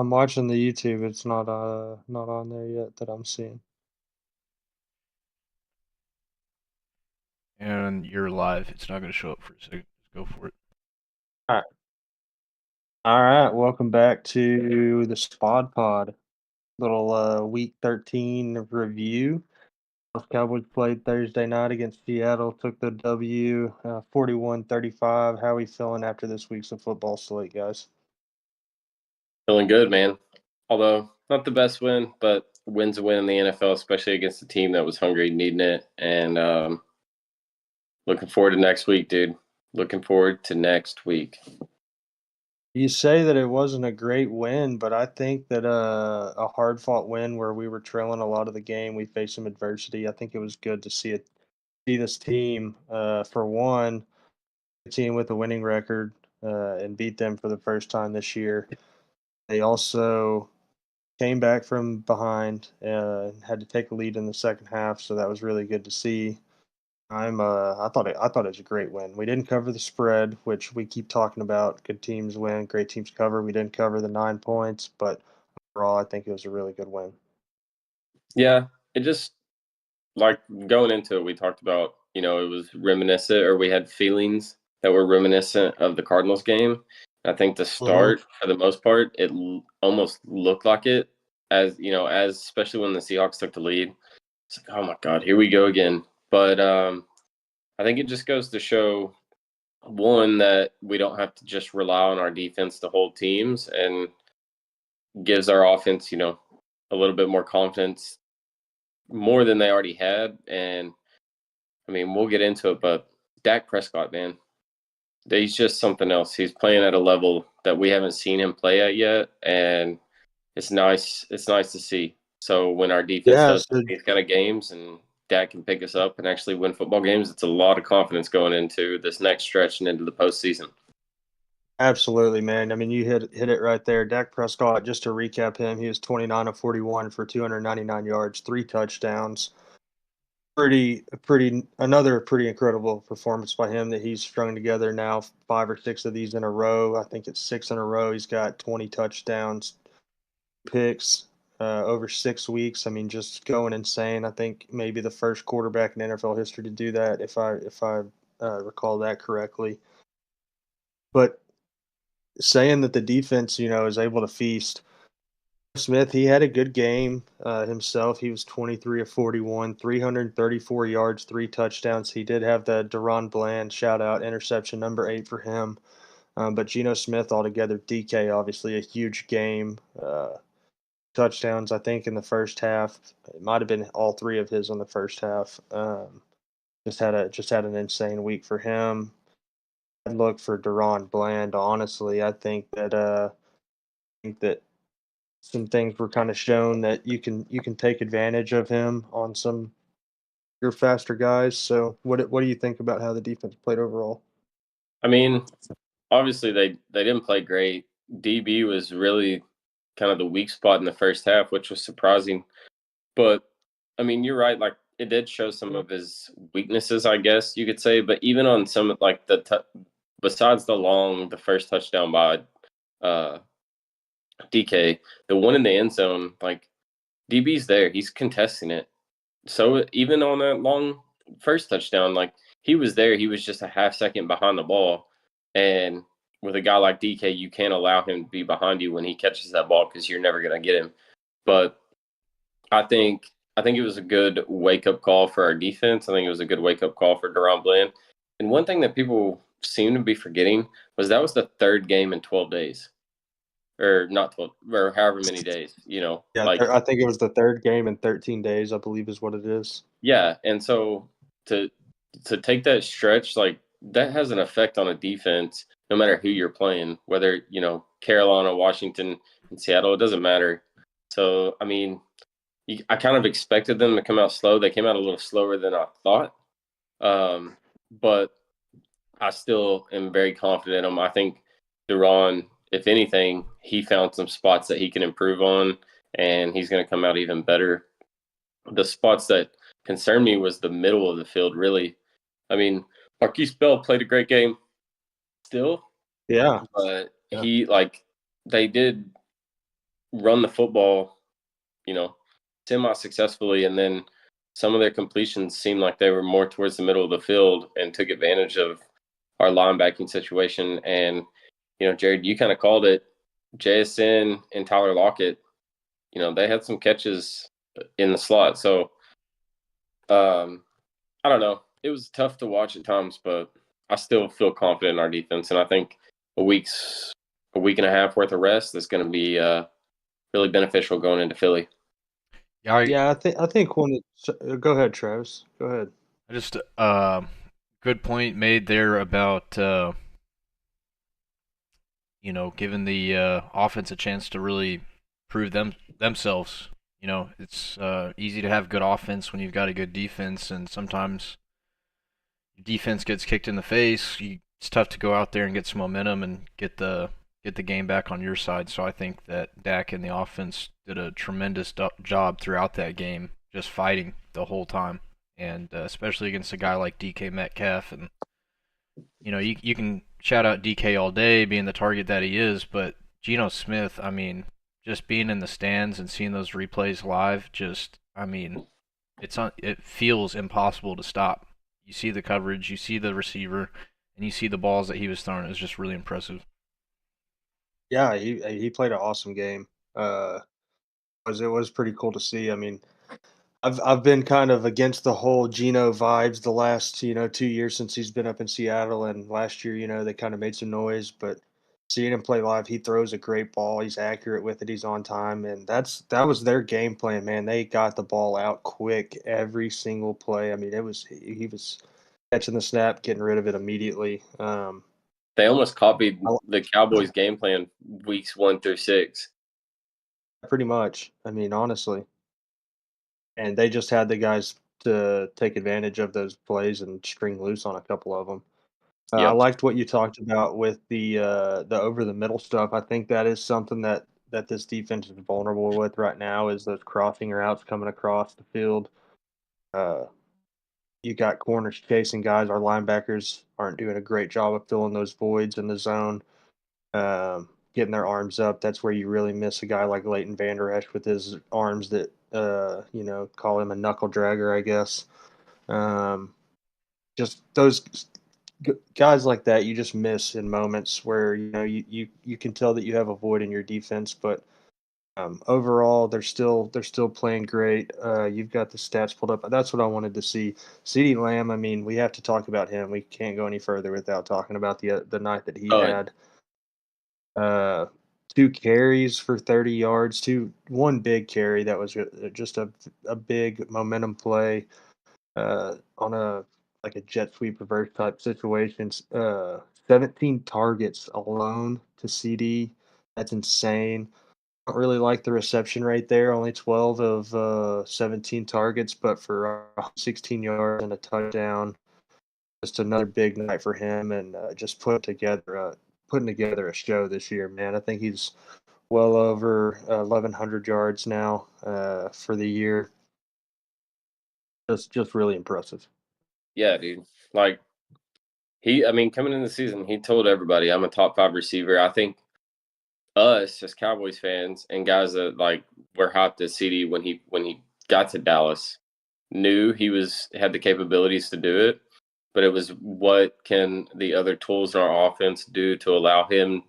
I'm watching the YouTube. It's not on there yet that I'm seeing. And you're live. It's not going to show up for a second. Just go for it. All right. All right. Welcome back to the SPOD Pod. Little week 13 review. Dallas Cowboys played Thursday night against Seattle, took the W 41-35. How are we feeling after this week's of football slate, guys? Feeling good, man. Although not the best win, but win's a win in the NFL, especially against a team that was hungry, needing it. And looking forward to next week, dude. Looking forward to next week. You say that it wasn't a great win, but I think that a hard fought win where we were trailing a lot of the game, we faced some adversity. I think it was good to see this team for one, a team with a winning record and beat them for the first time this year. They also came back from behind and had to take a lead in the second half, so that was really good to see. I thought it was a great win. We didn't cover the spread, which we keep talking about. Good teams win, great teams cover. We didn't cover the 9 points, but overall, I think it was a really good win. Yeah, it just like going into it, we talked about, it was reminiscent, or we had feelings that were reminiscent of the Cardinals game. I think the start, for the most part, it almost looked like it, as especially when the Seahawks took the lead. It's like, oh my God, here we go again. But I think it just goes to show, one, that we don't have to just rely on our defense to hold teams, and gives our offense, a little bit more confidence, more than they already had. And I mean, we'll get into it, but Dak Prescott, man, he's just something else. He's playing at a level that we haven't seen him play at yet, and it's nice. It's nice to see. So when our defense Yeah, does these kind of games and Dak can pick us up and actually win football games, it's a lot of confidence going into this next stretch and into the postseason. absolutely, man. I mean, you hit it right there. Dak Prescott, just to recap him, he was 29 of 41 for 299 yards, 3 touchdowns. Another pretty incredible performance by him that he's strung together now 5 or 6 of these in a row. I think it's 6 in a row. He's got 20 touchdowns, picks over 6 weeks. I mean, just going insane. I think maybe the first quarterback in NFL history to do that, if I recall that correctly. But saying that the defense, is able to feast. Smith, he had a good game himself. He was 23 of 41, 334 yards, 3 touchdowns. He did have the Deron Bland shout out interception, number 8 for him. But Geno Smith altogether, DK, obviously a huge game. Touchdowns, I think, in the first half. It might have been all 3 of his on the first half. Just had an insane week for him. I'd look for Deron Bland. Honestly, I think that some things were kind of shown that you can take advantage of him on some your faster guys. So what do you think about how the defense played overall? I mean, obviously they didn't play great. DB was really kind of the weak spot in the first half, which was surprising. But I mean, you're right. Like, it did show some of his weaknesses, I guess you could say. But even on some of, like, besides the first touchdown by uh, DK, the one in the end zone, like, DB's there, he's contesting it. So even on that long first touchdown, like, he was there. He was just a half second behind the ball, and with a guy like DK, you can't allow him to be behind you when he catches that ball because you're never gonna get him. But I think it was a good wake up call for our defense. I think it was a good wake up call for Deron Bland. And one thing that people seem to be forgetting was that was the third game in 12 days, or not 12, or however many days. Yeah, I think it was the third game in 13 days, I believe is what it is. Yeah. And so to take that stretch, like, that has an effect on a defense, no matter who you're playing, whether Carolina, Washington, and Seattle. It doesn't matter. So I mean, I kind of expected them to come out slow. They came out a little slower than I thought, but I still am very confident in them. I think Duran, if anything, he found some spots that he can improve on, and he's going to come out even better. The spots that concerned me was the middle of the field, really. I mean, Marquise Bell played a great game still, Yeah. but Yeah. he, like, they did run the football, semi-successfully, and then some of their completions seemed like they were more towards the middle of the field and took advantage of our linebacking situation. And, Jared, you kind of called it. JSN and Tyler Lockett, they had some catches in the slot. So, I don't know. It was tough to watch at times, but I still feel confident in our defense. And I think a week and a half worth of rest is going to be really beneficial going into Philly. Yeah, I think when go ahead, Travis. Go ahead. I just good point made there about giving the offense a chance to really prove themselves. It's easy to have good offense when you've got a good defense, and sometimes defense gets kicked in the face. It's tough to go out there and get some momentum and get the game back on your side. So I think that Dak and the offense did a tremendous job throughout that game, just fighting the whole time, and especially against a guy like DK Metcalf. And you can shout out DK all day, being the target that he is, but Geno Smith, I mean, just being in the stands and seeing those replays live, it feels impossible to stop. You see the coverage, you see the receiver, and you see the balls that he was throwing. It was just really impressive. Yeah, he played an awesome game. It was pretty cool to see. I mean, I've been kind of against the whole Geno vibes the last 2 years since he's been up in Seattle, and last year they kind of made some noise, but seeing him play live, he throws a great ball. He's accurate with it. He's on time, and that was their game plan, man. They got the ball out quick every single play. I mean, he was catching the snap, getting rid of it immediately. They almost copied the Cowboys' game plan weeks 1 through 6. Pretty much. I mean, honestly. And they just had the guys to take advantage of those plays and string loose on a couple of them. I Yep. liked what you talked about with the over the middle stuff. I think that is something that this defense is vulnerable with right now is those crossing routes coming across the field. Uh, you got corners chasing guys. Our linebackers aren't doing a great job of filling those voids in the zone, getting their arms up. That's where you really miss a guy like Leighton Vander Esch with his arms that call him a knuckle dragger, I guess. Just those guys like that you just miss in moments where you can tell that you have a void in your defense, but overall they're still playing great. You've got the stats pulled up. That's what I wanted to see. CeeDee Lamb, I mean, we have to talk about him. We can't go any further without talking about the night that he had. 2 carries for 30 yards, one big carry that was just a big momentum play on a jet sweep reverse type situations. 17 targets alone to CD. That's insane. I don't really like the reception rate there. Only 12 of 17 targets, but for 16 yards and a touchdown, just another big night for him, and just putting together a show this year, man. I think he's well over 1,100 yards now for the year. Just really impressive. Yeah, dude. Like coming in the season, he told everybody, "I'm a top 5 receiver." I think us as Cowboys fans and guys that were hyped as CD when he got to Dallas knew he had the capabilities to do it, but it was what can the other tools in our offense do to allow him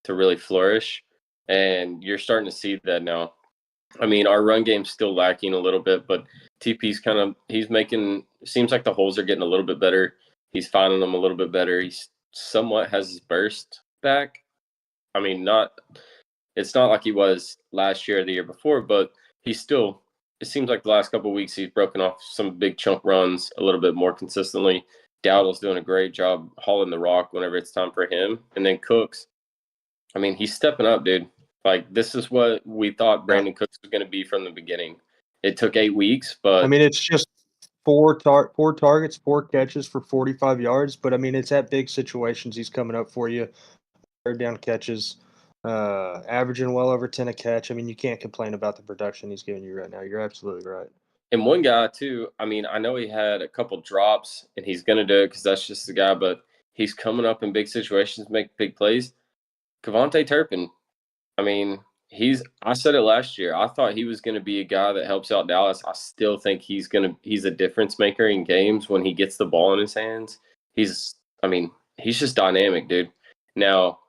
to really flourish, and you're starting to see that now. I mean, our run game's still lacking a little bit, but TP's seems like the holes are getting a little bit better. He's finding them a little bit better. He's somewhat has his burst back. I mean, it's not like he was last year or the year before, but it seems like the last couple of weeks he's broken off some big chunk runs a little bit more consistently. Dowdle's doing a great job hauling the rock whenever it's time for him. And then Cooks, I mean, he's stepping up, dude. This is what we thought Brandon Cooks was going to be from the beginning. It took 8 weeks, but I mean, it's just four targets, 4 catches for 45 yards. But I mean, it's at big situations he's coming up for you. Third down catches, averaging well over 10 a catch. I mean, you can't complain about the production he's giving you right now. You're absolutely right. And one guy too. I mean, I know he had a couple drops, and he's going to do it because that's just the guy. But he's coming up in big situations, make big plays. Kevontae Turpin. I mean, I said it last year. I thought he was going to be a guy that helps out Dallas. I still think he's a difference maker in games when he gets the ball in his hands. I mean, he's just dynamic, dude. Now,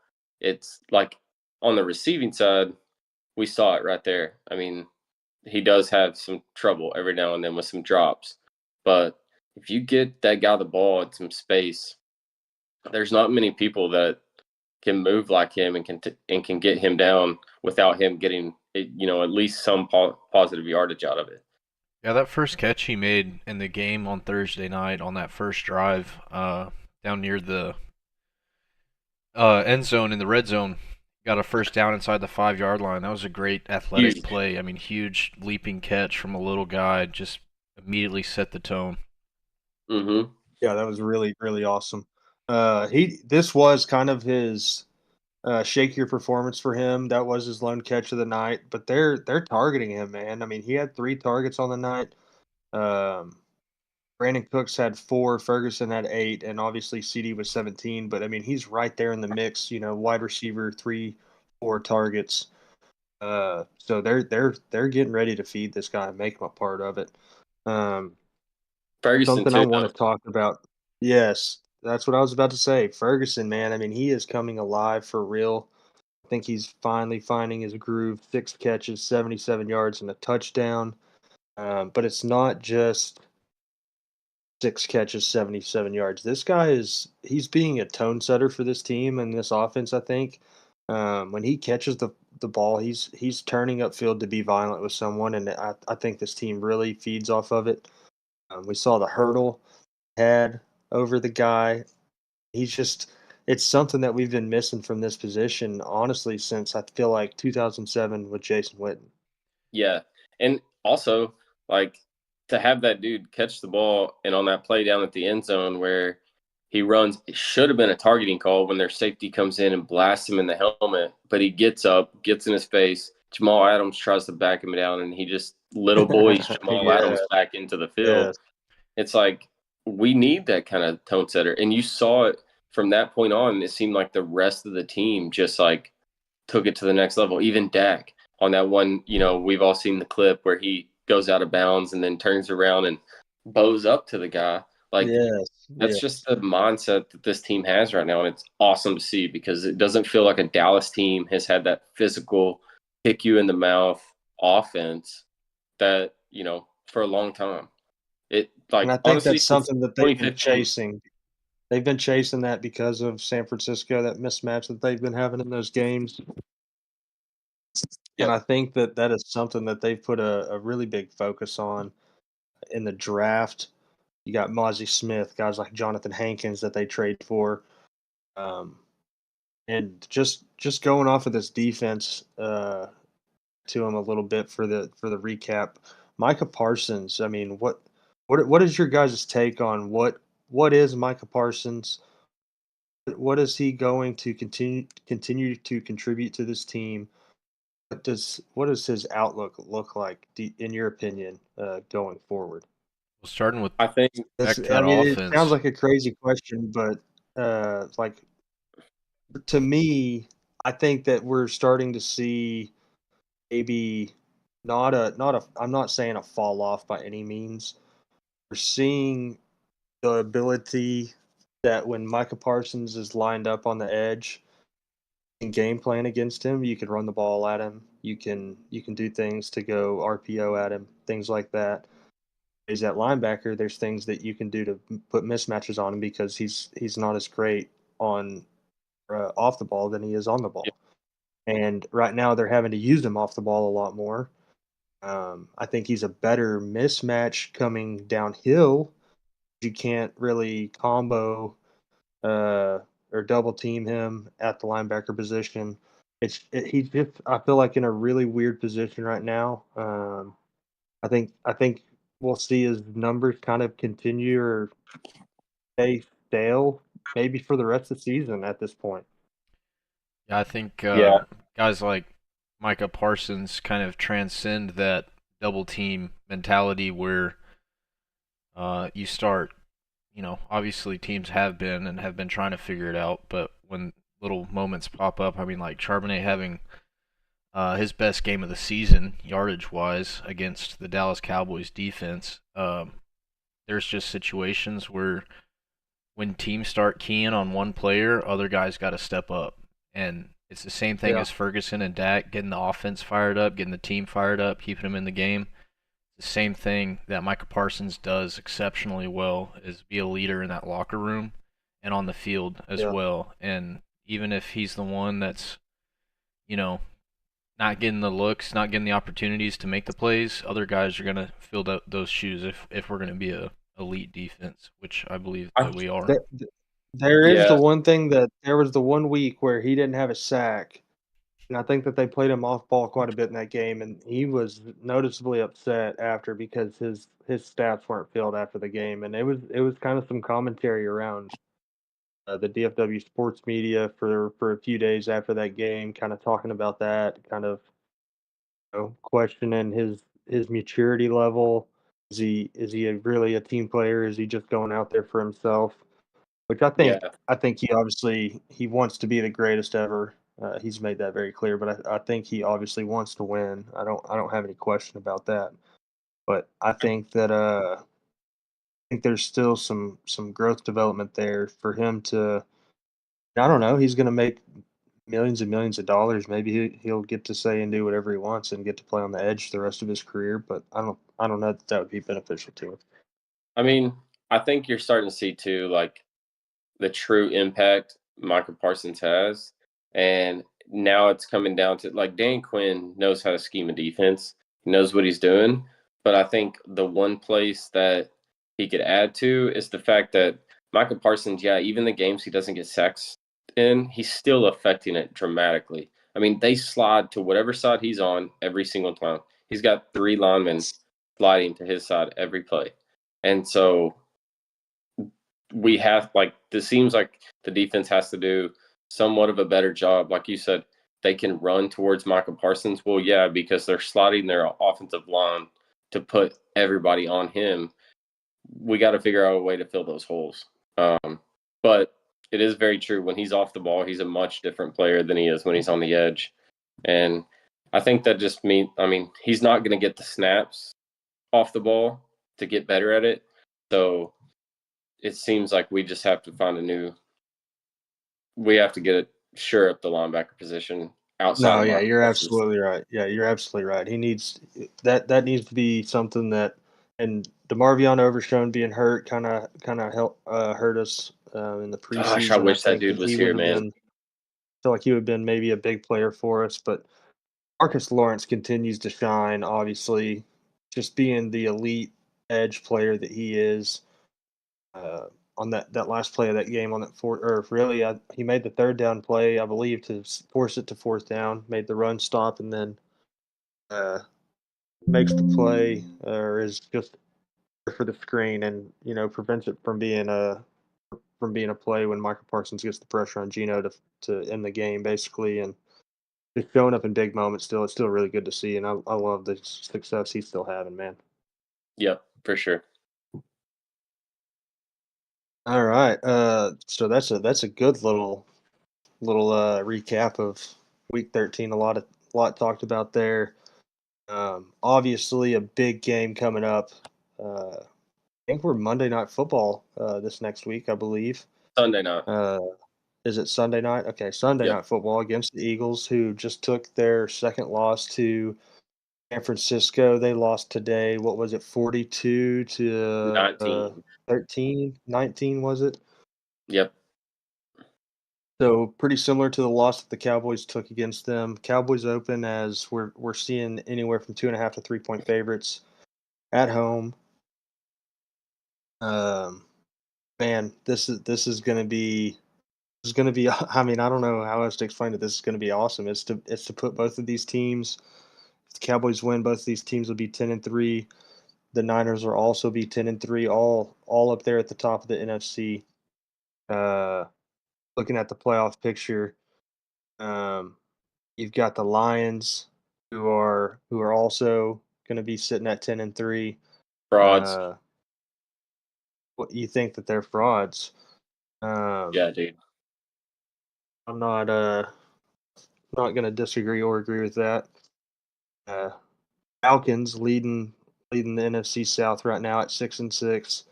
it's like on the receiving side, we saw it right there. I mean, he does have some trouble every now and then with some drops. But if you get that guy the ball in some space, there's not many people that can move like him and can get him down without him getting at least some positive yardage out of it. Yeah, that first catch he made in the game on Thursday night on that first drive, down near the end zone in the red zone, got a first down inside the 5 yard line. That was a great athletic Huge. play. I mean, huge leaping catch from a little guy, just immediately set the tone. Mm-hmm. Yeah, that was really, really awesome. This was kind of his shakier performance for him. That was his lone catch of the night, but they're targeting him, man. I mean, he had 3 targets on the night. Um, Brandon Cooks had 4, Ferguson had 8, and obviously CD was 17. But I mean, he's right there in the mix. Wide receiver, 3, 4 targets. So they're getting ready to feed this guy and make him a part of it. Ferguson Something I too, want though. to talk about. Yes, that's what I was about to say. Ferguson, man. I mean, he is coming alive for real. I think he's finally finding his groove. 6 catches, 77 yards, and a touchdown. But it's not just 6 catches, 77 yards. This guy he's being a tone setter for this team and this offense, I think. When he catches the ball, he's turning upfield to be violent with someone, and I think this team really feeds off of it. We saw the hurdle had over the guy. He's just it's something that we've been missing from this position, honestly, since I feel like 2007 with Jason Witten. Yeah, and also like to have that dude catch the ball and on that play down at the end zone where he runs, it should have been a targeting call when their safety comes in and blasts him in the helmet, but he gets up, gets in his face. Jamal Adams tries to back him down, and he just little boys Jamal Yeah, Adams back into the field. yes. It's like we need that kind of tone setter, and you saw it from that point on. It seemed like the rest of the team just like took it to the next level. Even Dak on that one, we've all seen the clip where he goes out of bounds and then turns around and bows up to the guy. Like Yes, that's yes. just the mindset that this team has right now, and it's awesome to see because it doesn't feel like a Dallas team has had that physical, kick you in the mouth offense that for a long time. It And like I think honestly that's since something that they've been 2015. chasing. They've been chasing that because of San Francisco, that mismatch that they've been having in those games. And Yep. I think that is something that they've put a really big focus on in the draft. You got Mozzie Smith, guys like Jonathan Hankins that they trade for. Um, and just going off of this defense to him a little bit for the recap. Micah Parsons, I mean, what is your guys' take on what is Micah Parsons? What is he going to continue to contribute to this team? What does his outlook look like, in your opinion, going forward? Well, starting with I think That's, back to I that mean, it sounds offense. like a crazy question, but like to me, I think that we're starting to see maybe not a. I'm not saying a fall off by any means. We're seeing the ability that when Micah Parsons is lined up on the edge, and game plan against him. You can run the ball at him. You can do things to go RPO at him, things like that. He's at linebacker. There's things that you can do to put mismatches on him because he's not as great on off the ball than he is on the ball. And right now they're having to use him off the ball a lot more. I think he's a better mismatch coming downhill. You can't really combo uh, or double team him at the linebacker position. He's just I feel like in a really weird position right now. I think we'll see his numbers kind of continue or stay stale maybe for the rest of the season at this point. Yeah, I think yeah. guys like Micah Parsons kind of transcend that double team mentality where you start, obviously teams have been trying to figure it out, but when little moments pop up, I mean, like Charbonnet having his best game of the season, yardage-wise, against the Dallas Cowboys defense. There's just situations where when teams start keying on one player, other guys got to step up. And it's the same thing Yeah. as Ferguson and Dak getting the offense fired up, getting the team fired up, keeping them in the game. The same thing that Micah Parsons does exceptionally well is be a leader in that locker room and on the field as Yeah. well. And even if he's the one that's, you know, not getting the looks, not getting the opportunities to make the plays, other guys are going to fill those shoes if we're going to be a elite defense, which I believe that we are. There is the Yeah. one thing that there was the one week where he didn't have a sack, and I think that they played him off ball quite a bit in that game, and he was noticeably upset after because his stats weren't filled after the game, and it was kind of some commentary around the DFW sports media for a few days after that game, kind of talking about that, kind of questioning his maturity level. Really a team player? Is he just going out there for himself? Which Yeah. I think he obviously he wants to be the greatest ever. He's made that very clear, but I think he obviously wants to win. I don't have any question about that. But I think that I think there's still some growth development there for him to. I don't know. He's going to make millions and millions of dollars. Maybe he'll get to say and do whatever he wants and get to play on the edge the rest of his career. But I don't know that would be beneficial to him. I mean, I think you're starting to see too, like the true impact Michael Parsons has, and now it's coming down to like Dan Quinn knows how to scheme a defense. He knows what he's doing, but I think the one place that he could add to is the fact that Michael Parsons, yeah, even the games he doesn't get sacks in, he's still affecting it dramatically. I mean, they slide to whatever side he's on every single time. He's got 3 linemen sliding to his side every play. And so we have like this seems like the defense has to do somewhat of a better job. Like you said, they can run towards Michael Parsons. Well, yeah, because they're slotting their offensive line to put everybody on him. We got to figure out a way to fill those holes. But it is very true. When he's off the ball, he's a much different player than he is when he's on the edge. And I think that just means, I mean, he's not going to get the snaps off the ball to get better at it. So it seems like we just have to find we have to get it sure up the linebacker position outside No, of yeah, Michael you're Parsons. absolutely right. Yeah, you're absolutely right. He needs that needs to be something that and DeMarvion Overshown being hurt kind of help hurt us in the Gosh, I preseason. I wish that think dude that was he would here, have man. been feel like he would have been maybe a big player for us, but Marcus Lawrence continues to shine, obviously, just being the elite edge player that he is. Uh, on that last play of that game on that fourth, or really, he made the third down play, I believe, to force it to fourth down, made the run stop, and then uh, makes the play or is just there for the screen and prevents it from being a play when Michael Parsons gets the pressure on Geno to end the game basically and just showing up in big moments still it's still really good to see and I love the success he's still having, man. Yep, for sure. All right. So that's a good little recap of week 13. A lot talked about there. Obviously a big game coming up. I think we're Monday Night Football this next week, I believe. Sunday night. Uh, is it Sunday night? Okay, Sunday Yep. Night Football against the Eagles, who just took their second loss to San Francisco. They lost today. What was it, 42 to 19. 13, 19, was it? Yep. So pretty similar to the loss that the Cowboys took against them. Cowboys open as we're seeing anywhere from 2.5 to 3 point favorites at home. Um, man, this is gonna be. I mean, I don't know how else to explain it. This is gonna be awesome. It's to put both of these teams. If the Cowboys win, both of these teams will be 10-3. The Niners will also be 10-3. All up there at the top of the NFC. Uh, Looking at the playoff picture, um, you've got the Lions, who are also going to be sitting at 10-3. Frauds. Uh, what you think that they're frauds? Yeah, dude. I'm not. not going to disagree or agree with that. Falcons leading the NFC South right now at 6-6.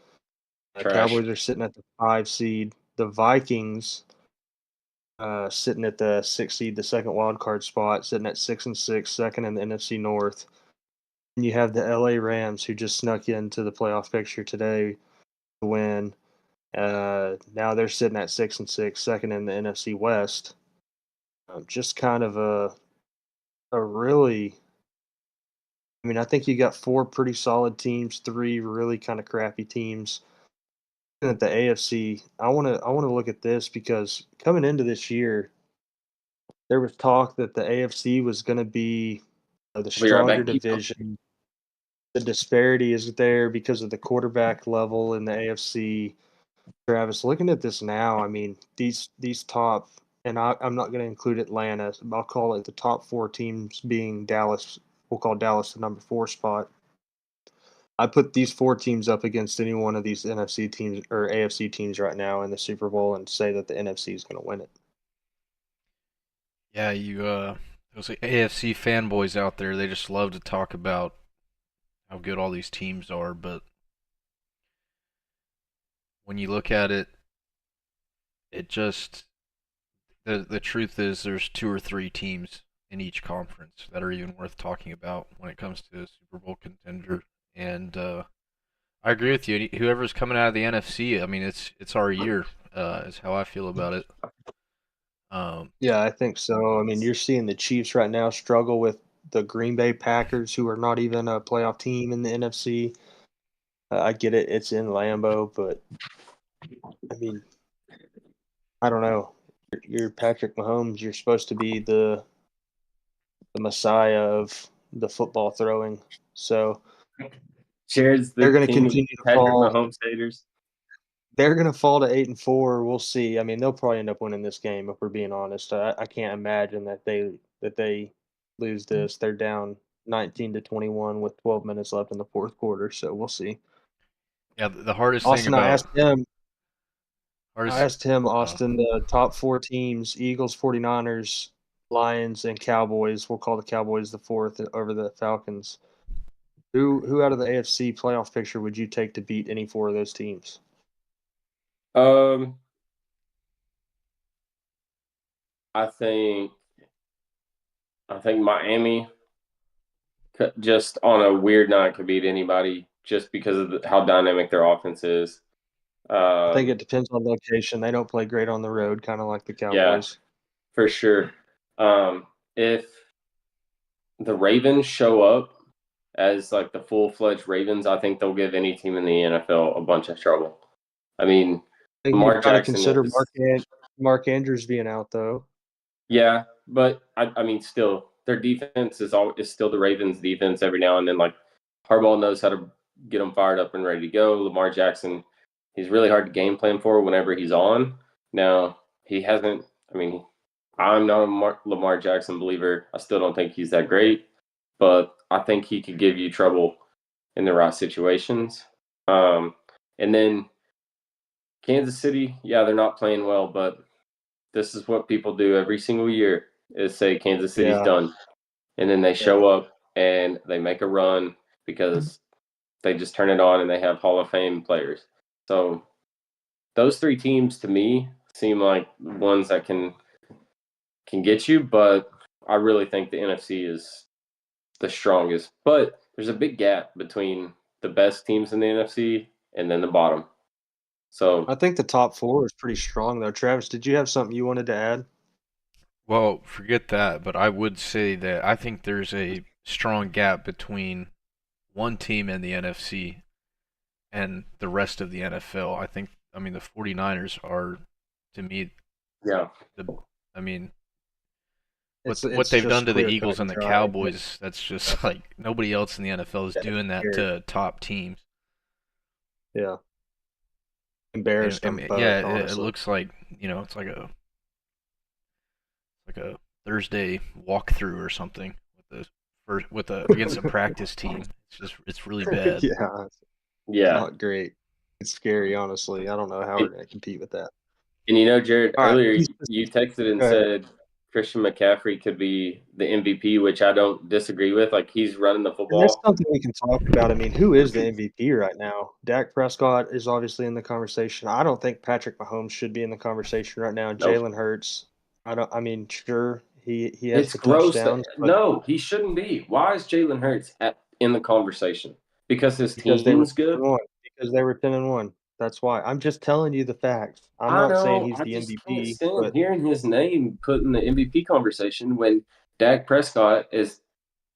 Cowboys are sitting at the 5 seed. The Vikings sitting at the 6 seed, the second wild card spot, sitting at 6-6, second in the NFC North. And you have the LA Rams, who just snuck into the playoff picture today to win. Now they're sitting at 6-6, second in the NFC West. Just kind of a really, I mean, I think you got 4 pretty solid teams, 3 really kind of crappy teams. At the AFC, I want to look at this because coming into this year, there was talk that the AFC was going to be the stronger division. The disparity is there because of the quarterback level in the AFC. Travis, looking at this now, I mean, these top, and I'm not going to include Atlanta. I'll call it the top 4 teams being Dallas. We'll call Dallas the number 4 spot. I put these 4 teams up against any one of these NFC teams or AFC teams right now in the Super Bowl and say that the NFC is going to win it. Yeah, those AFC fanboys out there, they just love to talk about how good all these teams are, but when you look at it, it just the truth is there's 2 or 3 teams in each conference that are even worth talking about when it comes to a Super Bowl contender. And I agree with you. Whoever's coming out of the NFC, I mean, it's our year. Is how I feel about it. Yeah, I think so. I mean, you're seeing the Chiefs right now struggle with the Green Bay Packers, who are not even a playoff team in the NFC. I get it; it's in Lambeau, but I mean, I don't know. You're Patrick Mahomes. You're supposed to be the messiah of the football throwing. So Jared's they're the going to king of continue to Patrick fall. Mahomes haters. They're going to fall to 8-4. We'll see. I mean, they'll probably end up winning this game if we're being honest. I can't imagine that they lose this. They're down 19-21 with 12 minutes left in the fourth quarter. So we'll see. Yeah, the hardest Austin, thing about I asked him, Austin, the top 4 teams: Eagles, 49ers, Lions, and Cowboys. We'll call the Cowboys the 4th over the Falcons. Who out of the AFC playoff picture would you take to beat any 4 of those teams? I think Miami just on a weird night could beat anybody just because of how dynamic their offense is. I think it depends on location. They don't play great on the road, kind of like the Cowboys. Yeah, for sure. If the Ravens show up as like the full-fledged Ravens, I think they'll give any team in the NFL a bunch of trouble. I mean, I think Lamar you've got to Jackson consider is, Mark Andrews being out, though. yeah, but I mean, still, their defense is still the Ravens' defense. Every now and then, like Harbaugh knows how to get them fired up and ready to go. Lamar Jackson, he's really hard to game plan for whenever he's on. Now he hasn't. I mean, I'm not a Lamar Jackson believer. I still don't think he's that great, but I think he could give you trouble in the right situations. And then Kansas City, yeah, they're not playing well, but this is what people do every single year is say Kansas City's done. And then they show up and they make a run because they just turn it on and they have Hall of Fame players. So those 3 teams to me seem like ones that can get you, but I really think the NFC is the strongest. But there's a big gap between the best teams in the NFC and then the bottom. So I think the top 4 is pretty strong, though. Travis, did you have something you wanted to add? Well, forget that, but I would say that I think there's a strong gap between one team in the NFC and the rest of the NFL. I mean, the 49ers are, to me, yeah. I mean, It's what they've done to the clear Eagles cut and the dry. Cowboys, that's just like nobody else in the NFL is doing that to top teams. Yeah. Embarrassed them both, yeah, it honestly. looks like, it's like a Thursday walkthrough or something against a practice team. It's really bad. Yeah. Not great. It's scary, honestly. I don't know how we're going to compete with that. And Jared, earlier you texted and said Christian McCaffrey could be the MVP, which I don't disagree with. Like, he's running the And that's football. something we can talk about. I mean, who is the MVP right now? Dak Prescott is obviously in the conversation. I don't think Patrick Mahomes should be in the conversation right now. Nope. Jalen Hurts. I mean, sure, he has It's the gross. touchdowns, but No, he shouldn't be. Why is Jalen Hurts in the conversation? Because his because they were team's good? 10-1. Because they were 10-1. That's why. I'm just telling you the facts. I'm I not saying know. he's I the just can't MVP, stand but hearing his name put in the MVP conversation when Dak Prescott is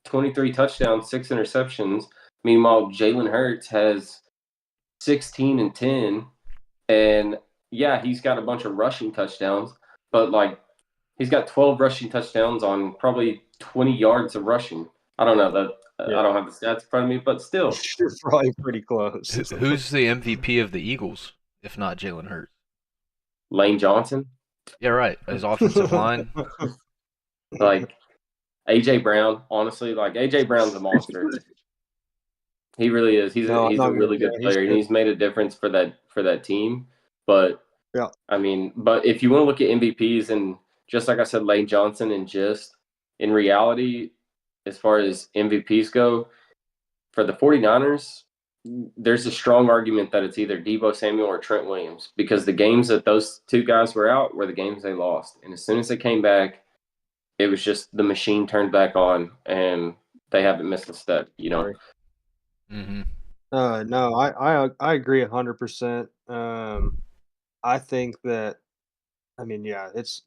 23 touchdowns, 6 interceptions. Meanwhile, Jalen Hurts has 16 and 10. And yeah, he's got a bunch of rushing touchdowns, but like he's got 12 rushing touchdowns on probably 20 yards of rushing. I don't know that I yeah, don't have the stats in front of me, but still, you're probably pretty close. Who's the MVP of the Eagles, if not Jalen Hurts? Lane Johnson, Yeah, right. His offensive line. like AJ Brown, honestly, like AJ Brown's a monster. He really is. No, I'm He's not a gonna. really Yeah, good he's player, and good. he's made a difference for that team. But Yeah, I mean, but if you want to look at MVPs and just like I said, Lane Johnson, and just in reality, as far as MVPs go, for the 49ers, there's a strong argument that it's either Deebo Samuel or Trent Williams because the games that those two guys were out were the games they lost. And as soon as they came back, it was just the machine turned back on and they haven't missed a step, you know. sorry. Mm-hmm. No, I agree 100%. I think that I mean, yeah, it's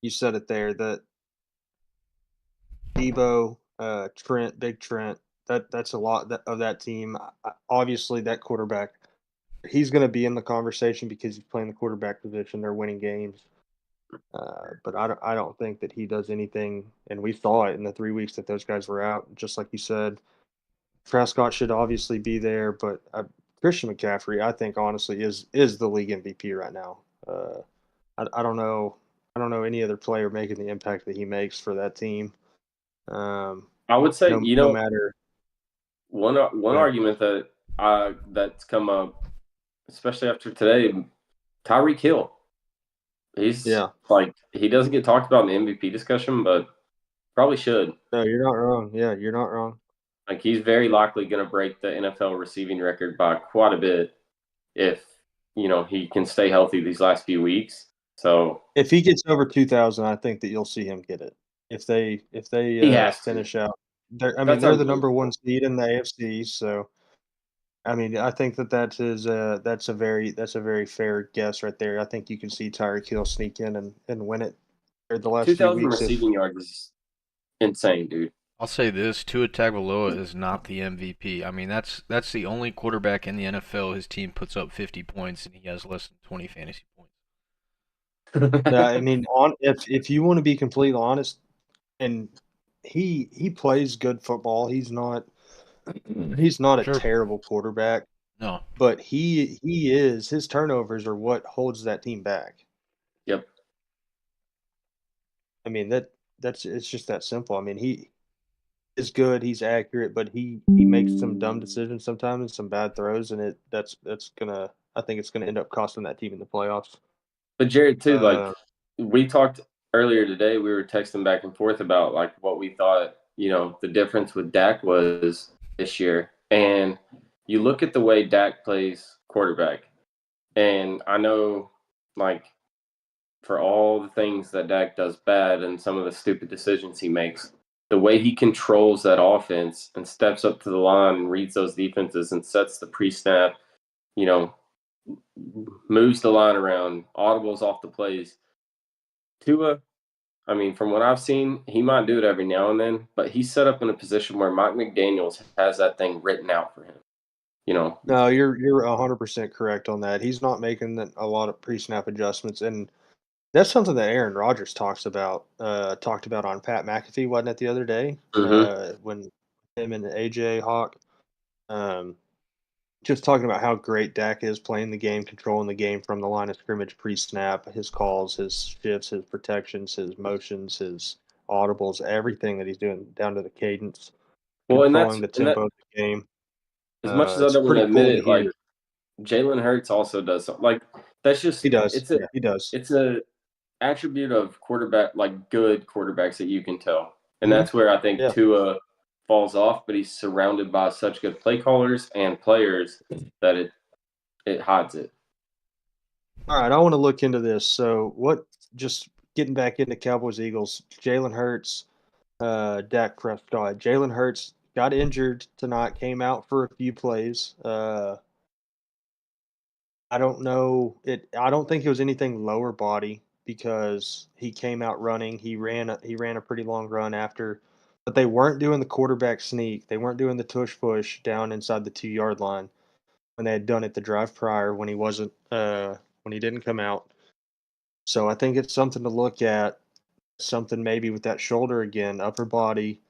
you said it there that Debo, Trent, Big Trent, that's a lot of that team. Obviously, that quarterback, he's going to be in the conversation because he's playing the quarterback position. They're winning games, but I don't think that he does anything. And we saw it in the 3 weeks that those guys were out. Just like you said, Prescott should obviously be there, but Christian McCaffrey, I think honestly is the league MVP right now. I don't know. I don't know any other player making the impact that he makes for that team. I would say, No matter. one Yeah, argument that that's come up, especially after today, Tyreek Hill. He's yeah. like he doesn't get talked about in the MVP discussion, but probably should. No, you're not wrong. Yeah, you're not wrong. Like he's very likely going to break the NFL receiving record by quite a bit if he can stay healthy these last few weeks. So If he gets over 2,000, I think that you'll see him get it. If they he has to. finish out, That's they're the number one unbelievable. seed in the AFC. So I mean, I think that's a very fair guess right there. I think you can see Tyreek Hill sneak in and win it for the last few 2,000 weeks. If receiving yards is insane, dude. I'll say this: Tua Tagovailoa is not the MVP. I mean, that's the only quarterback in the NFL. His team puts up 50 points, and he has less than 20 fantasy points. I mean, if you want to be completely honest, and he plays good football. He's not a Sure. terrible quarterback, No. but his turnovers are what holds that team back. Yep. I mean that's it's just that simple. I mean he is good, he's accurate, but he makes some dumb decisions sometimes and some bad throws, and that's gonna I think it's gonna end up costing that team in the playoffs. But Jared, too, like Uh, we talked earlier today, we were texting back and forth about like what we thought, the difference with Dak was this year. And you look at the way Dak plays quarterback, and I know like for all the things that Dak does bad and some of the stupid decisions he makes, the way he controls that offense and steps up to the line and reads those defenses and sets the pre-snap, you know, moves the line around, audibles off the plays. Tua, I mean, from what I've seen, he might do it every now and then, but he's set up in a position where Mike McDaniels has that thing written out for him. You know, no, you're 100% correct on that. He's not making a lot of pre-snap adjustments, and that's something that Aaron Rodgers talked about on Pat McAfee, wasn't it, the other day? hmm When him and AJ Hawk, um, just talking about how great Dak is playing the game, controlling the game from the line of scrimmage pre-snap, his calls, his shifts, his protections, his motions, his audibles, everything that he's doing down to the cadence, well, controlling the tempo of the game. as much as I It's don't want to pretty admit cool to it, like hear. Jalen Hurts also does something. Like that's He just does. Yeah, he does. it's a attribute of quarterback, like good quarterbacks that you can tell. And Mhm. that's where I think Yeah. Tua falls off, but he's surrounded by such good play callers and players that it hides it. All right, I want to look into this. So, just getting back into Cowboys Eagles, Jalen Hurts, Dak Prescott. Jalen Hurts got injured tonight, came out for a few plays. I don't know it. I don't think it was anything lower body because he came out running. He ran a pretty long run after, but they weren't doing the quarterback sneak. They weren't doing the tush push down inside the 2 yard line when they had done it the drive prior when he didn't come out. So I think it's something to look at. Something maybe with that shoulder again, upper body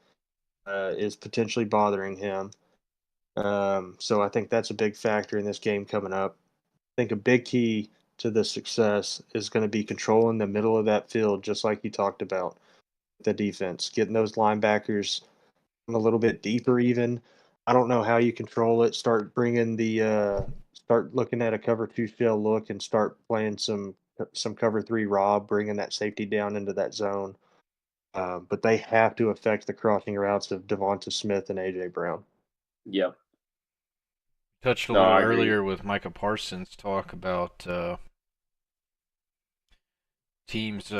is potentially bothering him. So I think that's a big factor in this game coming up. I think a big key to the success is going to be controlling the middle of that field, just like you talked about the defense, getting those linebackers a little bit deeper. Even I don't know how you control it. Start looking at a cover two shell look and start playing some cover three rob, bringing that safety down into that zone. But they have to affect the crossing routes of Devonta Smith and AJ Brown. Yep. Touched a No, little I agree. earlier with Micah Parsons talk about teams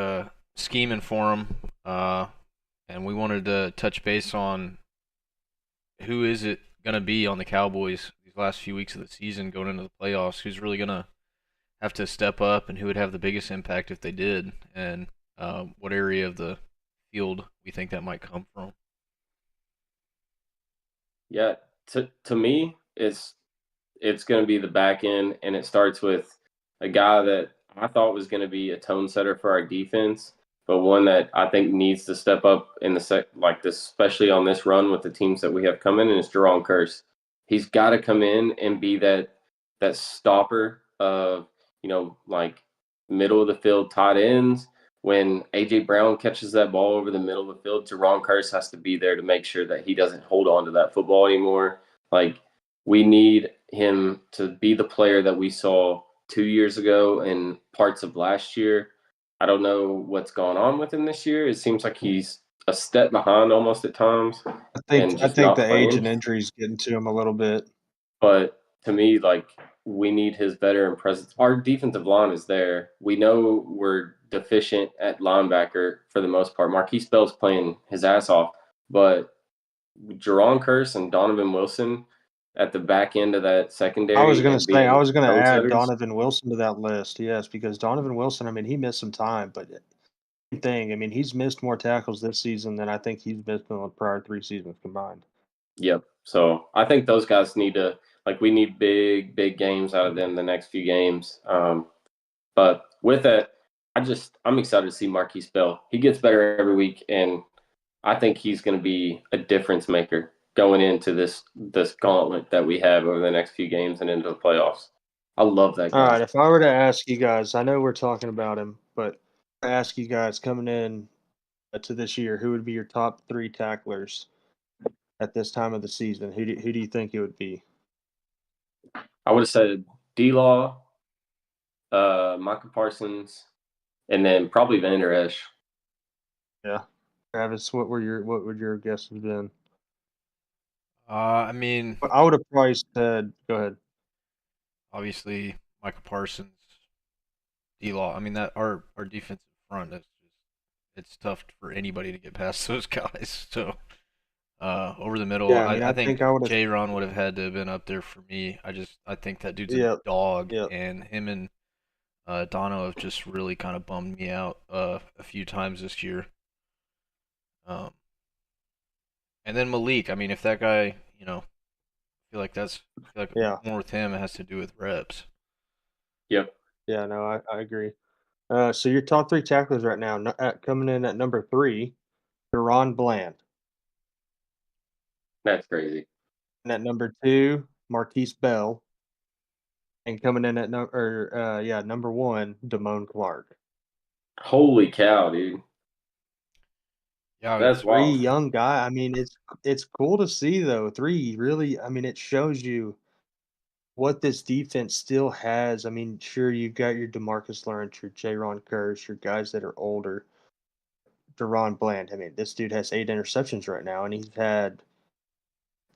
scheming for him, and we wanted to touch base on who is it going to be on the Cowboys these last few weeks of the season going into the playoffs. Who's really going to have to step up, and who would have the biggest impact if they did, and what area of the field we think that might come from. Yeah. To me, it's going to be the back end, and it starts with a guy that I thought was going to be a tone setter for our defense, but one that I think needs to step up in the like this, especially on this run with the teams that we have coming, and it's Jerron Curse. He's got to come in and be that stopper of like middle of the field tight ends. When AJ Brown catches that ball over the middle of the field, Jerron Curse has to be there to make sure that he doesn't hold on to that football anymore. Like we need him to be the player that we saw 2 years ago and parts of last year. I don't know what's going on with him this year. It seems like he's a step behind almost at times and I just think the not age and playing. injuries getting to him a little bit. But to me, like we need his veteran presence. Our defensive line is there. We know we're deficient at linebacker for the most part. Marquise Bell's playing his ass off, but Jerron Curse and Donovan Wilson at the back end of that secondary and I being was gonna tone add setters. Donovan Wilson to that list. Yes, because Donovan Wilson, I mean, he missed some time, but same thing. I mean, he's missed more tackles this season than I think he's missed in the prior 3 seasons combined. Yep. So I think those guys need to we need big games out of them the next few games. But with that, I'm excited to see Marquise Bell. He gets better every week, and I think he's going to be a difference maker going into this gauntlet that we have over the next few games and into the playoffs. I love that All guy. right, if I were to ask you guys, I know we're talking about him, but I ask you guys coming in to this year, who would be your top three tacklers at this time of the season? Who do you think it would be? I would have said D Law, Micah Parsons, and then probably Vander Esch. Yeah, Travis, what would your guess have been? I mean, I would have probably said. Go ahead. obviously Michael Parsons, D-Law. I mean that our defensive front is just it's tough for anybody to get past those guys. So over the middle, Yeah, I mean, I I think think I would have. J. Ron would have had to have been up there for me. I think that dude's a Yep, dog, yep. and him and Dono have just really kind of bummed me out a few times this year. Um, and then Malik. I mean, if that guy, I feel like Yeah, more with him it has to do with reps. Yep, yeah. No, I agree. So your top three tacklers right now, coming in at number three, Deron Bland, that's crazy. and at number two, Marquise Bell, and coming in at number one, Damone Clark. Holy cow, dude. Yeah, That's Three wild. young guy. I mean, it's cool to see though. Three really. I mean, it shows you. what this defense still has. I mean, sure, you've got your DeMarcus Lawrence, your Jaron Kearse, your guys that are older. Deron Bland. I mean, this dude has 8 interceptions right now, and he's had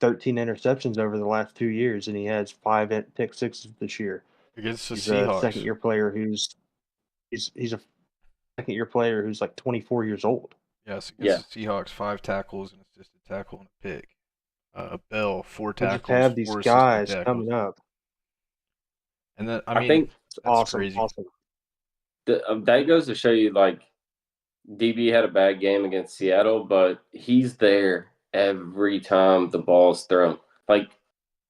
13 interceptions over the last 2 years, and he has 5 pick sixes this year. Against the He's a Seahawks. second year player he's a second year player who's like 24 years old. Yes, against the Seahawks, 5 tackles, an assisted tackle, and a pick. Bell, 4 We just tackles, have these 4 assisted guys tackles. coming up. And then, I think It's that's awesome, crazy. awesome. that goes to show you, like, DB had a bad game against Seattle, but he's there every time the ball's thrown. Like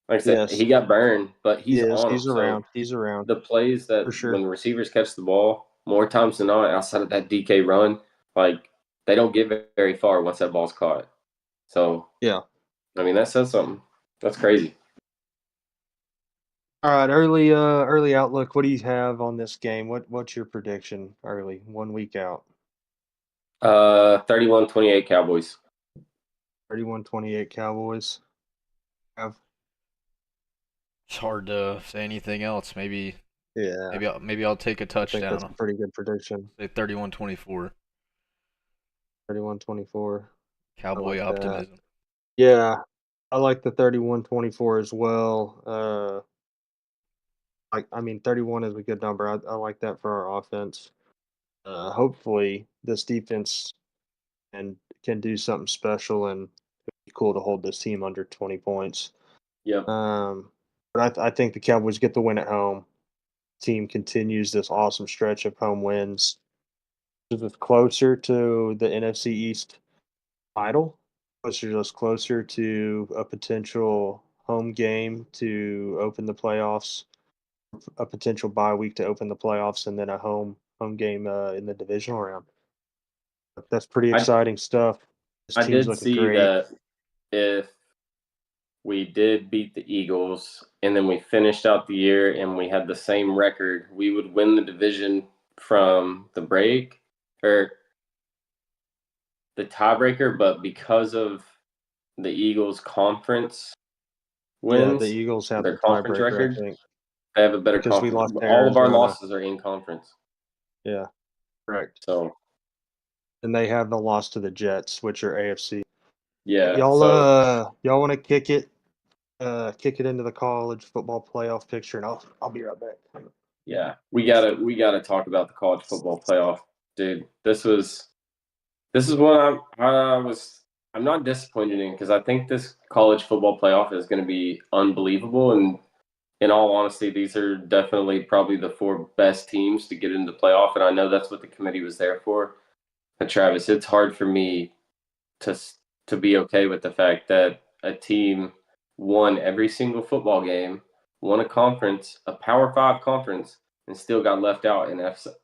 I said, Yes. he got burned, but he's on He's them. around. So He's around. the plays that For sure. when the receivers catch the ball, more times than not, outside of that DK run, like, they don't get very far once that ball's caught. So Yeah. I mean, that says something. That's crazy. All right, early outlook. What do you have on this game? What's your prediction early, 1 week out? 31-28 Cowboys. 31-28 Cowboys. It's hard to say anything else. Maybe Yeah. maybe I'll take a I think touchdown. that's a pretty good prediction. Say 31-24. 31-24. Cowboy that. optimism. Yeah. I like the 31-24 as well. I mean, 31 is a good number. I like that for our offense. Hopefully, this defense can do something special, and it'd be cool to hold this team under 20 points. Yep. But I think the Cowboys get the win at home. Team continues this awesome stretch of home wins. Is it closer to the NFC East title? Closer to a potential home game to open the playoffs, a potential bye week to open the playoffs, and then a home game in the divisional round. That's pretty exciting stuff. This I team's did looking see great. that if we did beat the Eagles and then we finished out the year and we had the same record, we would win the division from the break or the tiebreaker, but because of the Eagles' conference wins, Yeah, the Eagles have their the conference tiebreaker, record, I think, they have a better because we conference. lost to All of our Arizona. losses are in conference. Yeah, correct. So, And they have the loss to the Jets, which are AFC. yeah. Y'all want to kick it into the college football playoff picture, and I'll be right back. Yeah, we gotta talk about the college football playoff, dude. This is what I'm not disappointed in, because I think this college football playoff is going to be unbelievable. And in all honesty, these are definitely probably the 4 best teams to get into the playoff. And I know that's what the committee was there for. But Travis, it's hard for me to be okay with the fact that a team won every single football game, won a conference, a Power 5 conference, and still got left out in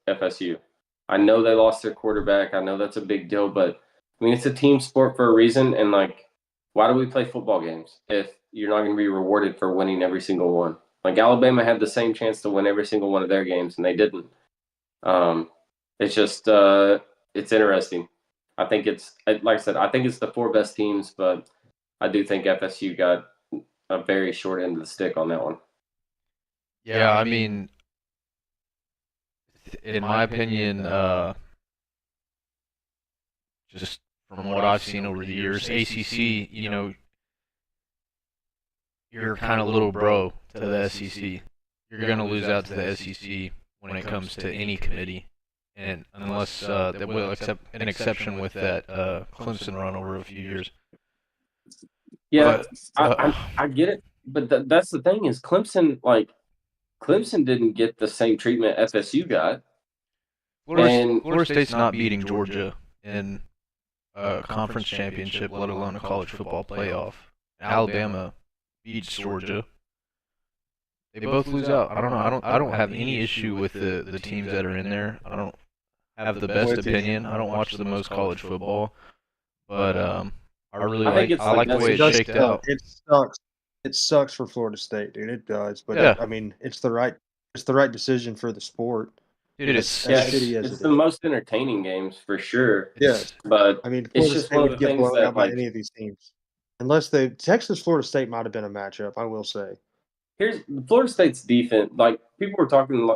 FSU. I know they lost their quarterback. I know that's a big deal, but I mean, it's a team sport for a reason. And, like, why do we play football games if you're not going to be rewarded for winning every single one? Like, Alabama had the same chance to win every single one of their games, and they didn't. It's just it's interesting. I think it's, like I said, I think it's the 4 best teams, but I do think FSU got a very short end of the stick on that one. Yeah, I mean, in my opinion, just from what I've seen over the years, ACC, you're kind of little bro to the SEC. You're going to lose out to the SEC when it comes to any committee, and unless that will accept an exception with that Clemson run over a few years. Yeah, I get it, but that's the thing is Clemson didn't get the same treatment FSU got. Florida State's not beating Georgia in a conference championship, let alone a college football playoff. Alabama beats Georgia. They both lose out. I don't know. I don't have any issue with the teams that are in there. I don't have the best opinion. I don't watch the most college football, but I like the way it's shaked out. It sucks. It sucks for Florida State, dude. It does. But Yeah. I mean, it's the right decision for the sport. Dude, it's the most entertaining games for sure. Yes, but I mean, it's Florida just State one of would the get things blown that, out by any of these teams, unless Texas Florida State might have been a matchup. I will say, here's Florida State's defense. Like people were talking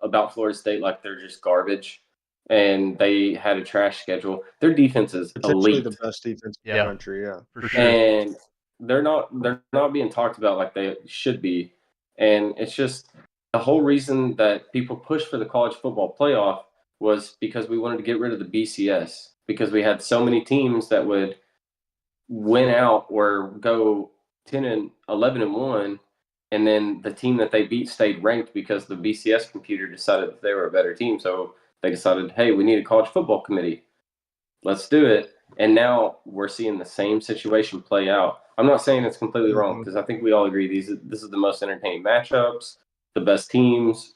about Florida State like they're just garbage, and they had a trash schedule. Their defense is Potentially the elite, best defense in Yeah. the country. Yeah. For sure. and they're not being talked about like they should be. And it's just the whole reason that people pushed for the college football playoff was because we wanted to get rid of the BCS because we had so many teams that would win out or go 10 and 11 and 1, and then the team that they beat stayed ranked because the BCS computer decided that they were a better team. So they decided, hey, we need a college football committee. Let's do it. And now we're seeing the same situation play out. I'm not saying it's completely wrong because I think we all agree this is the most entertaining matchups, the best teams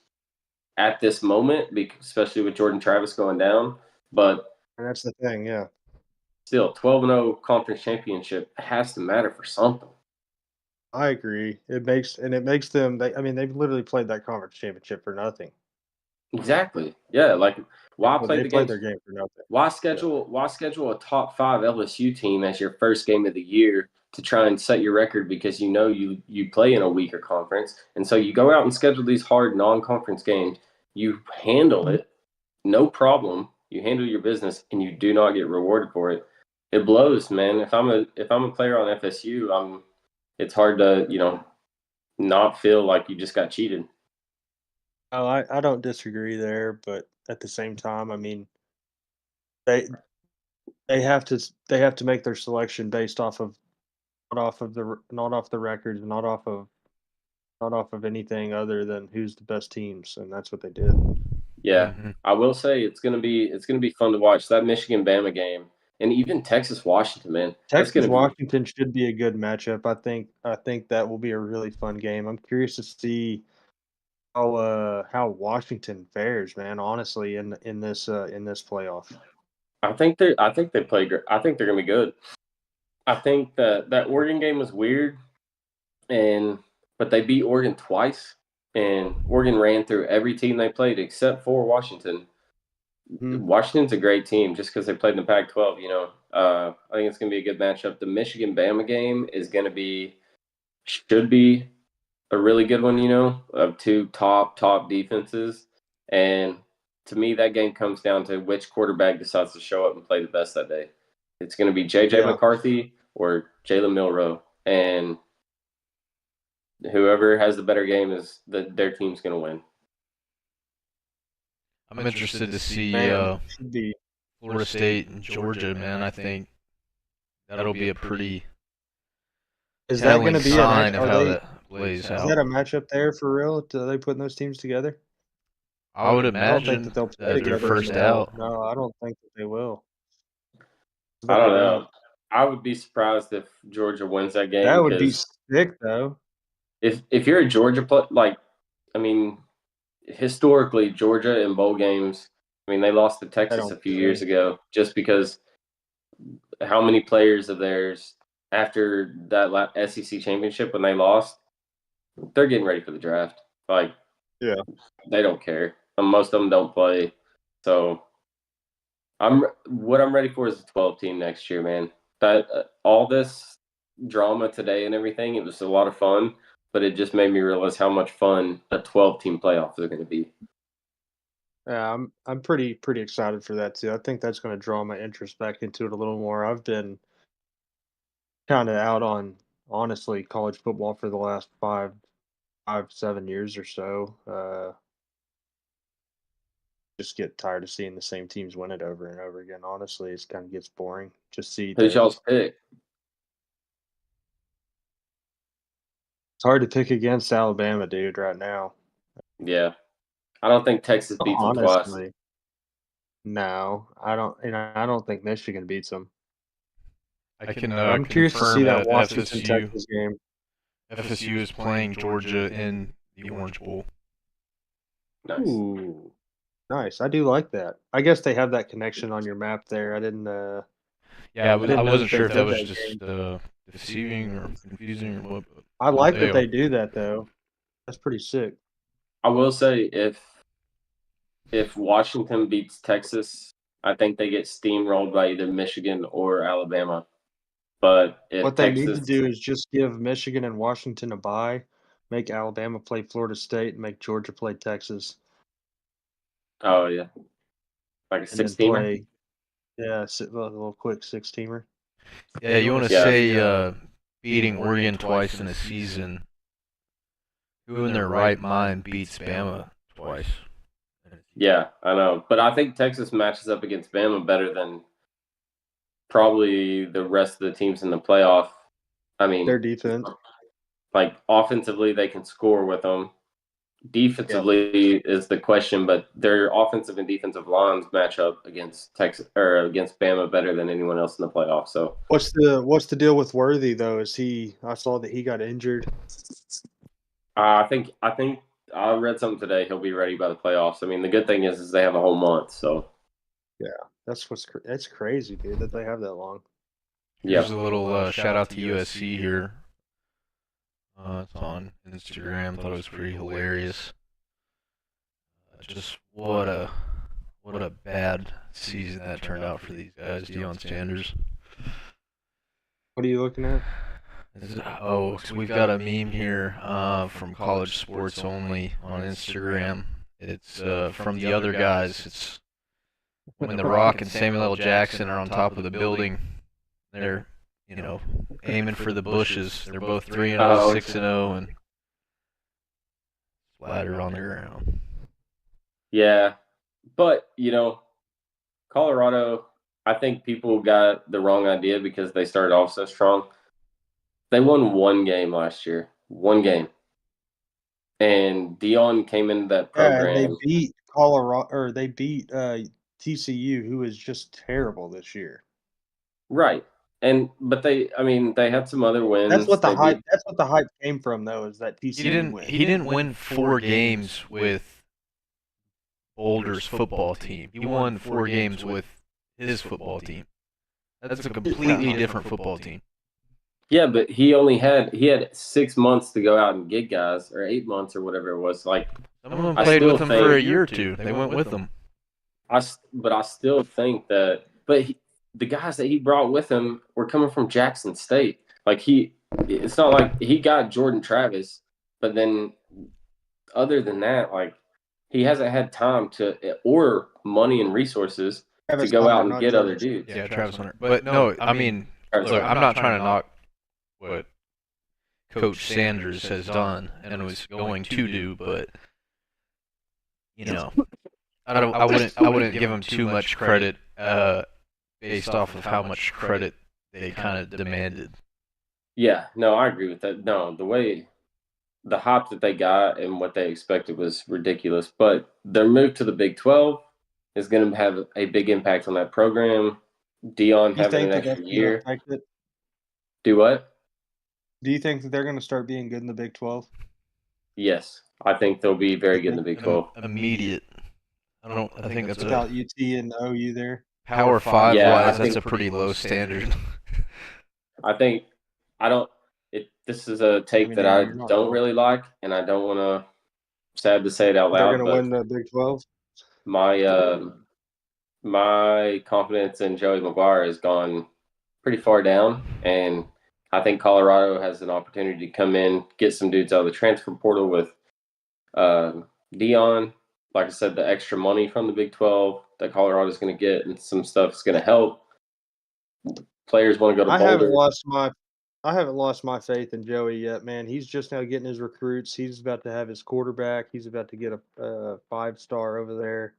at this moment, especially with Jordan Travis going down. But And that's the thing. Yeah. still, 12-0 conference championship has to matter for something. I agree. It makes them. They've literally played that conference championship for nothing. Exactly. Yeah. Like, why play They the played games? their game for nothing. Why schedule a top 5 LSU team as your first game of the year to try and set your record because you know you play in a weaker conference, and so you go out and schedule these hard non-conference games. You handle it, no problem. You handle your business, and you do not get rewarded for it. It blows, man. If I'm a player on FSU, it's hard to not feel like you just got cheated. Oh, I don't disagree there, but at the same time, I mean, they they have to make their selection based off of not off the records, not off of anything other than who's the best teams, and that's what they did. Yeah, Mhm. I will say it's gonna be fun to watch that Michigan Bama game, and even Texas Washington, man. That's Texas gonna be Washington should be a good matchup. I think that will be a really fun game. I'm curious to see how Washington fares, man. Honestly, in this playoff. I think they play great. I think they're gonna be good. I think that Oregon game was weird, but they beat Oregon twice, and Oregon ran through every team they played except for Washington. Mhm. Washington's a great team just because they played in the Pac-12. I think it's gonna be a good matchup. The Michigan Bama game is gonna be should be a really good one, of two top defenses. And to me, that game comes down to which quarterback decides to show up and play the best that day. It's going to be J.J. Yeah. McCarthy or Jalen Milroe. And whoever has the better game is their team's going to win. I'm interested to see Man, should be. Florida State and Georgia, man. I think that'll be a pretty Is that going telling to be sign of are how they? that plays Is that out. a matchup there for real? Are they putting those teams together? I would I don't think imagine that they'll play that they're together in first the. out. No, I don't think that they will. I But don't know. I would be surprised if Georgia wins that that game would be because sick, though. if you're a Georgia I mean, historically, Georgia in bowl games, I mean, they lost to I Texas a don't few years think. ago just because how many players of theirs after that SEC championship when they lost, they're getting ready for the draft. Like, Yeah. they don't care. Most of them don't play. So what I'm ready for is a 12 team next year, man. That all this drama today and everything, it was a lot of fun, but it just made me realize how much fun a 12 team playoff is going to be. Yeah, I'm pretty excited for that too. I think that's going to draw my interest back into it a little more. I've been kind of out on honestly college football for the last 7 years or so. Just get tired of seeing the same teams win it over and over again. Honestly, it kind of gets boring. Just see Who's the. y'all's pick? It's hard to pick against Alabama, dude. Right now, Yeah. I don't think Texas beats them twice. honestly, no, I don't. And I don't think Michigan beats them. I can I'm curious to confirm see that that Washington Texas game. FSU is playing Georgia in the Orange Bowl. Nice. Ooh, nice. I do like that. I guess they have that connection on your map there. I didn't. Yeah, I didn't I know wasn't that sure they if that did was that just game. deceiving or confusing or what. I like that They they are. do that though. That's pretty sick. I will say if Washington beats Texas, I think they get steamrolled by either Michigan or Alabama. But if What they need to Texas, do is just give Michigan and Washington a bye, Make Alabama play Florida State and make Georgia play Texas. Oh yeah, like a And then 6-teamer. play, yeah, a little quick 6-teamer. Yeah, you want to Yeah. say beating Oregon twice in a season. Who in their right mind beats Bama twice? Yeah, I know. But I think Texas matches up against Bama better than probably the rest of the teams in the playoff. I mean, Their defense. like offensively, they can score with them. Defensively is the question, but their offensive and defensive lines match up against Texas or against Bama better than anyone else in the playoffs. So What's the deal with Worthy though? I saw that he got injured. I think I read something today. He'll be ready by the playoffs. I mean, the good thing is they have a whole month. So Yeah, that's crazy, dude, that they have that long. Here's a little shout out to USC here. It's on Instagram. Thought it was pretty hilarious. Just what a bad season that turned out for these guys. Deion Sanders. What are you looking at? Oh, so we've got a meme here from College Sports Only on Instagram. It's from the other guys. It's when The Rock and Samuel L. Jackson are on top of the building. They're, aiming for the bushes. They're both 3-0, 6-0, and splattered on the ground. yeah, but Colorado. I think people got the wrong idea because they started off so strong. They won one game last year. One game. And Dion came into that program. Yeah, they beat Colorado, or they beat TCU, who is just terrible this year. Right. But they had some other wins. That's what the hype came from, though, is that TCU win. He didn't win 4 games with Boulder's football team. He won 4 games with his football team. That's a completely different football team. Yeah, but he had 6 months to go out and get guys, or 8 months or whatever it was. Like some of them played with him for a year or two. They went with him. But I still think that. But the guys that he brought with him were coming from Jackson State. Like it's not like he got Jordan Travis, but then other than that, like he hasn't had time or money and resources to go out and get other dudes. Yeah, Travis Hunter. But no, I mean, look, I'm not trying to knock what Coach Sanders has done and was going to do, but I wouldn't give him too much credit based off of how much credit they kind of demanded. Yeah, no, I agree with that. No, the hype that they got and what they expected was ridiculous. But their move to the Big 12 is going to have a big impact on that program. Dion having an extra year. Do what? Do you think that they're going to start being good in the Big 12? Yes, I think they'll be very good in the Big 12. Immediate. I think that's without UT and OU there. Power 5 wise, that's a pretty low standard. This is a take that I don't really like, and I don't want to. Sad to say it out loud. They're going to win the Big 12. My confidence in Joey McGuire has gone pretty far down, and I think Colorado has an opportunity to come in, get some dudes out of the transfer portal with Dion. Like I said, the extra money from the Big 12 that Colorado is going to get, and some stuff is going to help. Players want to go to Boulder. I haven't lost my faith in Joey yet, man. He's just now getting his recruits. He's about to have his quarterback. He's about to get a 5-star over there.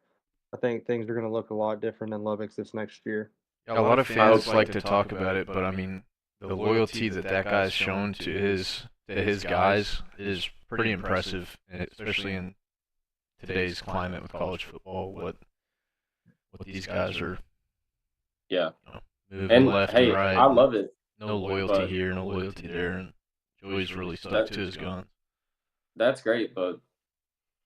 I think things are going to look a lot different in Lubbock this next year. A lot of fans like to talk about it, but I mean, the loyalty that guy's shown to his guys is pretty impressive, especially in today's climate with college football. What these guys are, moving left and right. I love it. No loyalty here, no loyalty there, and Joey's really stuck to his guns. That's great, but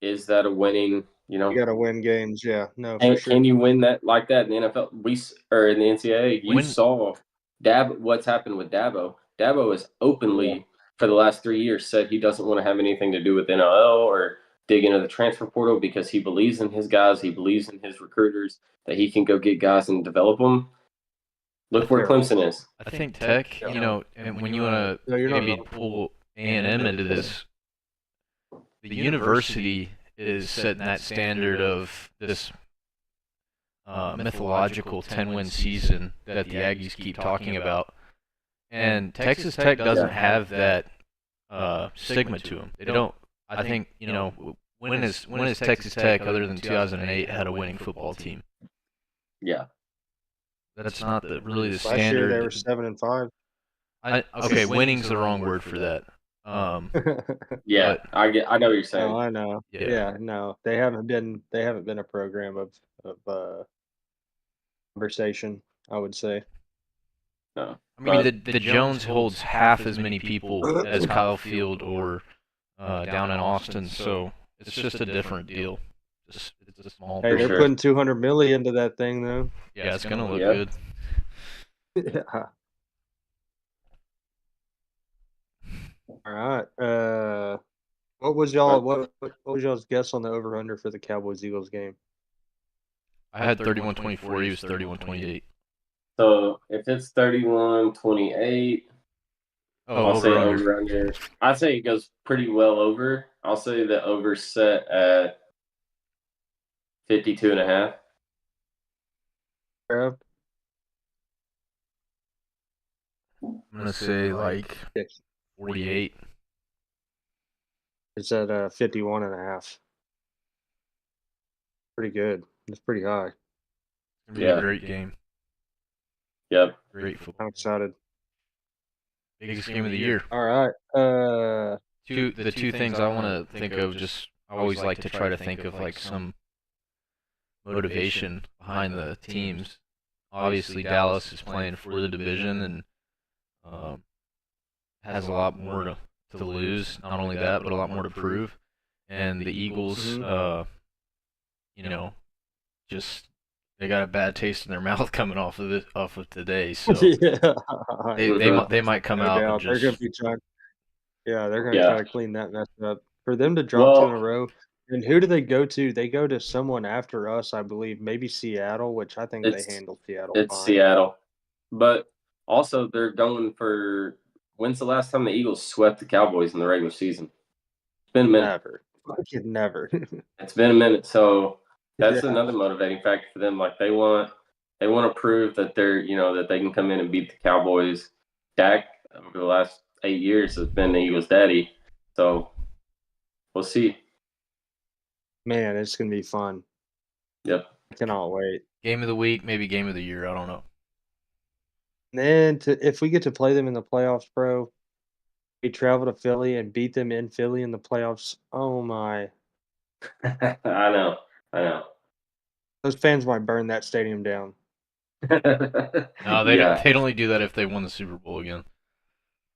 is that a winning? You got to win games, yeah. No, for sure. Can you win that like that in the NFL? Or in the NCAA? You saw what's happened with Dabo. Dabo has openly, for the last 3 years, said he doesn't want to have anything to do with NIL or dig into the transfer portal because he believes in his guys. He believes in his recruiters, that he can go get guys and develop them. Look where Clemson is. I think Tech, and when you want to maybe pull A&M into this, the university is setting that standard of this mythological 10-win season that the Aggies keep talking about. And Texas Tech doesn't have that stigma to them. They don't. I think, when has Texas Tech, other than 2008, had a winning football team? Yeah. That's not really the Last standard. year they were 7-5. Okay, winning's the wrong word for that. Yeah, but, I know what you're saying. No, I know. Yeah, no, they haven't been a program of conversation, I would say. No. I mean, the Jones holds half as many people as Kyle Field or down in Austin, so it's just a different deal. It's a small. Hey, they're sure. putting 200 million into that thing, though. Yeah, it's gonna look Yep. good. Yeah. All right. What was y'all's guess on the over under for the Cowboys Eagles game? I had 31-24. He was 31-28. So if it's 31-28, I'll say over under. I'd say it goes pretty well over. I'll say the over set at 52.5. Trev? I'm gonna say like 48. It's at 51.5. Pretty good. It's pretty high. It's gonna be a great game. Yep. Great football. I'm excited. Biggest game of the year. All right. The two things I want to think of, just I always like to try to think of like some motivation behind the teams. Obviously, Dallas is playing for the division and has a lot more to lose. Not only that, but a lot more to prove. And the Eagles, just they got a bad taste in their mouth coming off of today. So yeah. they might come out and They're just. gonna be trying. Yeah, they're gonna try to clean that mess up. For them to drop Well, 2 in a row, and who do they go to? They go to someone after us, I believe. Maybe Seattle, which I think they handled Seattle it's fine. Seattle, but also they're going for. When's the last time the Eagles swept the Cowboys in the regular season? It's been a minute. Never. Fucking never. It's been a minute, so that's Yeah. another motivating factor for them. Like they want to prove that they're that they can come in and beat the Cowboys. Dak over the last 8 years has been the Eagles' daddy, so we'll see. Man, it's gonna be fun. Yep. I cannot wait. Game of the week, maybe game of the year. I don't know. And then if we get to play them in the playoffs, bro, we travel to Philly and beat them in Philly in the playoffs. Oh my! I know. Those fans might burn that stadium down. No, they'd only do that if they won the Super Bowl again.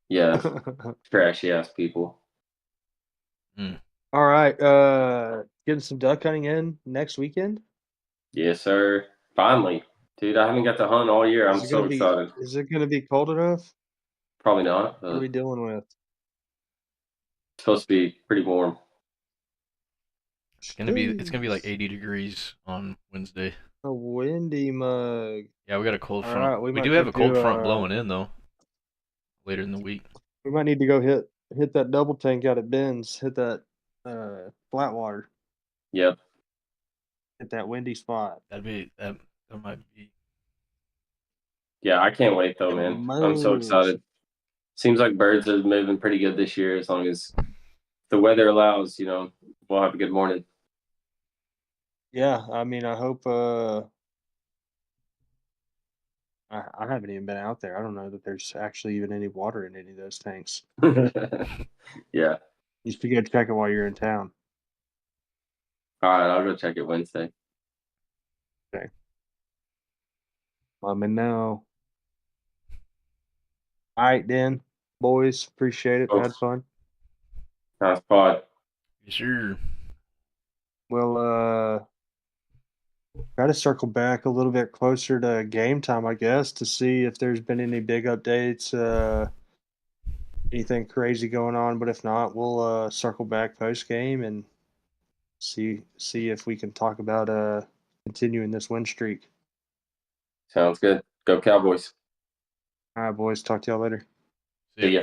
Yeah, trashy ass people. All right, getting some duck hunting in next weekend. Yes, sir. Finally, dude. I haven't got to hunt all year. I'm so excited. Is it going to be cold enough? Probably not. What are we dealing with? It's supposed to be pretty warm. It's gonna be like 80 degrees on Wednesday. A windy mug. Yeah, we got a cold front. Right, we do have a cold front blowing in though. Later in the week. We might need to go hit that double tank out at Ben's. Hit that flat water. Yep. Hit that windy spot. That might be. Yeah, I can't wait though, man. I'm so excited. Seems like birds are moving pretty good this year. As long as the weather allows, we'll have a good morning. Yeah, I mean, I hope. I haven't even been out there. I don't know that there's actually even any water in any of those tanks. Yeah. You should go check it while you're in town. All right, I'll go check it Wednesday. Okay. Let me know. All right, then, boys. Appreciate it. Had fun. Nice pod. Yes, sir. We'll try to circle back a little bit closer to game time, I guess, to see if there's been any big updates, anything crazy going on. But if not, we'll circle back post game and see if we can talk about continuing this win streak. Sounds good. Go Cowboys. All right, boys. Talk to y'all later. See ya.